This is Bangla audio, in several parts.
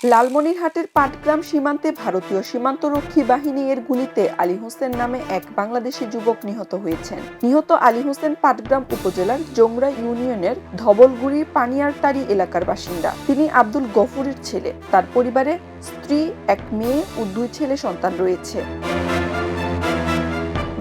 লালমনিরহাটের পাটগ্রাম সীমান্তে ভারতীয় সীমান্তরক্ষী বাহিনী এর গুলিতে আলী হোসেন নামে এক বাংলাদেশি যুবক নিহত হয়েছেন। নিহত আলী হোসেন পাটগ্রাম উপজেলার জংরা ইউনিয়নের ধবলগুড়ি পানিয়ারটারি এলাকার বাসিন্দা। তিনি আব্দুল গফুরের ছেলে। তার পরিবারে স্ত্রী, এক মেয়ে ও 2 ছেলে সন্তান রয়েছে।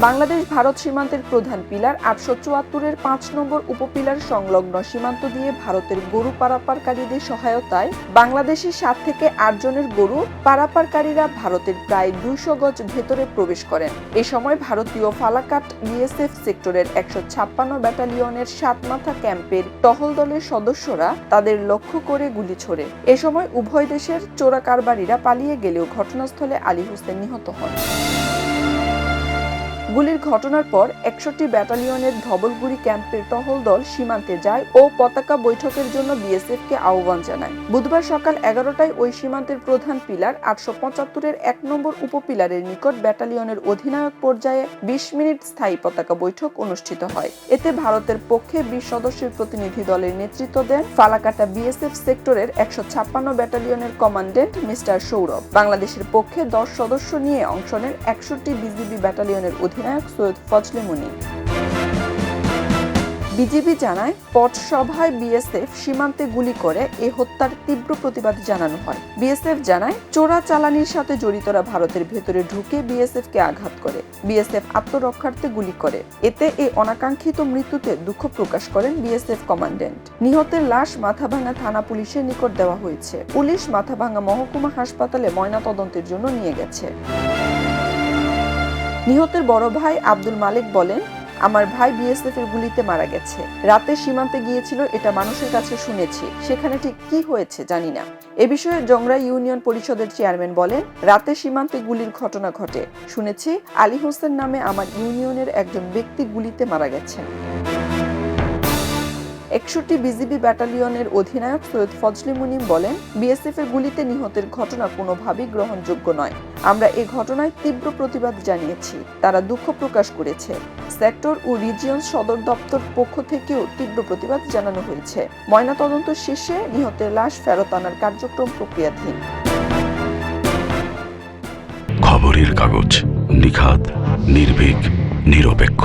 বাংলাদেশ ভারত সীমান্তের প্রধান পিলার 874-এর 5 নম্বর উপপিলার সংলগ্ন সীমান্ত দিয়ে ভারতের গরু পারাপারকারীদের সহায়তায় বাংলাদেশের 7 থেকে 8 জনের গরু পারাপারকারীরা ভারতের প্রায় 200 গজ ভেতরে প্রবেশ করেন। এ সময় ভারতীয় ফালাকাট বিএসএফ সেক্টরের 156 ব্যাটালিয়নের 7 মাথা ক্যাম্পের টহল দলের সদস্যরা তাদের লক্ষ্য করে গুলি ছোড়ে। এ সময় উভয় দেশের চোরা কারবারিরা পালিয়ে গেলেও ঘটনাস্থলে আলী হোসেন নিহত হন। গুলির ঘটনার পর 61 ব্যাটালিয়নের ধবলগুড়ি ক্যাম্পের টহল দল সীমান্তে যায় ও পতাকা বৈঠকের জন্য বিএসএফকে আহ্বান জানায়। বুধবার সকাল 11টায় ওই সীমান্তের প্রধান পিলার 875-এর 1 নম্বর উপপিলারের নিকট ব্যাটালিয়নের অধিনায়ক পর্যায়ে 20 মিনিট স্থায়ী পতাকা বৈঠক অনুষ্ঠিত হয়। এতে ভারতের পক্ষে 20 সদস্যের প্রতিনিধি দলের নেতৃত্ব দেন ফালাকাটা বিএসএফ সেক্টরের 156 ব্যাটালিয়নের কমান্ড্যান্ট মিস্টার সৌরভ। বাংলাদেশের পক্ষে 10 সদস্য নিয়ে অংশ নেন 61 বিজিবি ব্যাটালিয়নের অধিনায়ক সৈয়দ ফজলে মুনির। বিজিবি জানায়, পথসভায় বিএসএফ সীমান্তে গুলি করে এ হত্যার তীব্র প্রতিবাদ জানানো হয়। বিএসএফ জানায়, চোরা চালানির সাথে জড়িতরা ভারতের ভেতরে ঢুকে বিএসএফকে আঘাত করে। বিএসএফ আত্মরক্ষার্থে গুলি করে। এতে এই অনাকাঙ্ক্ষিত মৃত্যুতে দুঃখ প্রকাশ করেন বিএসএফ কমান্ড্যান্ট। নিহতের লাশ মাথাভাঙ্গা থানা পুলিশের নিকট দেওয়া হয়েছে। পুলিশ মাথাভাঙ্গা মহকুমা হাসপাতালে ময়নাতদন্তের জন্য নিয়ে গেছে। নিহতের বড় ভাই আব্দুল মালিক বলেন, আমার ভাই বিএসএফ এর গুলিতে মারা গেছে। রাতে সীমান্তে গিয়েছিল, এটা মানুষের কাছে শুনেছি। সেখানে ঠিক কি হয়েছে জানি না। এ বিষয়ে জংরা ইউনিয়ন পরিষদের চেয়ারম্যান বলেন, রাতে সীমান্তে গুলির ঘটনা ঘটে। শুনেছি আলী হোসেন নামে আমার ইউনিয়নের একজন ব্যক্তি গুলিতে মারা গেছেন। 61 বিজিবি ব্যাটালিয়নের অধিনায়ক সৈয়দ ফজলে মুনির বলেন, বিএসএফ এর গুলিতে নিহতের ঘটনা কোনোভাবেই গ্রহণযোগ্য নয়। আমরা এই ঘটনায় তীব্র প্রতিবাদ জানিয়েছি। তারা দুঃখ প্রকাশ করেছে। সেক্টর ও রিজিয়ন সদর দপ্তর পক্ষ থেকেও তীব্র প্রতিবাদ জানানো হয়েছে। ময়নাতদন্ত শেষে নিহতের লাশ ফেরত আনার কার্যক্রম প্রক্রিয়াধীন। খবরের কাগজ, নিখাত, নির্ভীক, নিরপেক্ষ।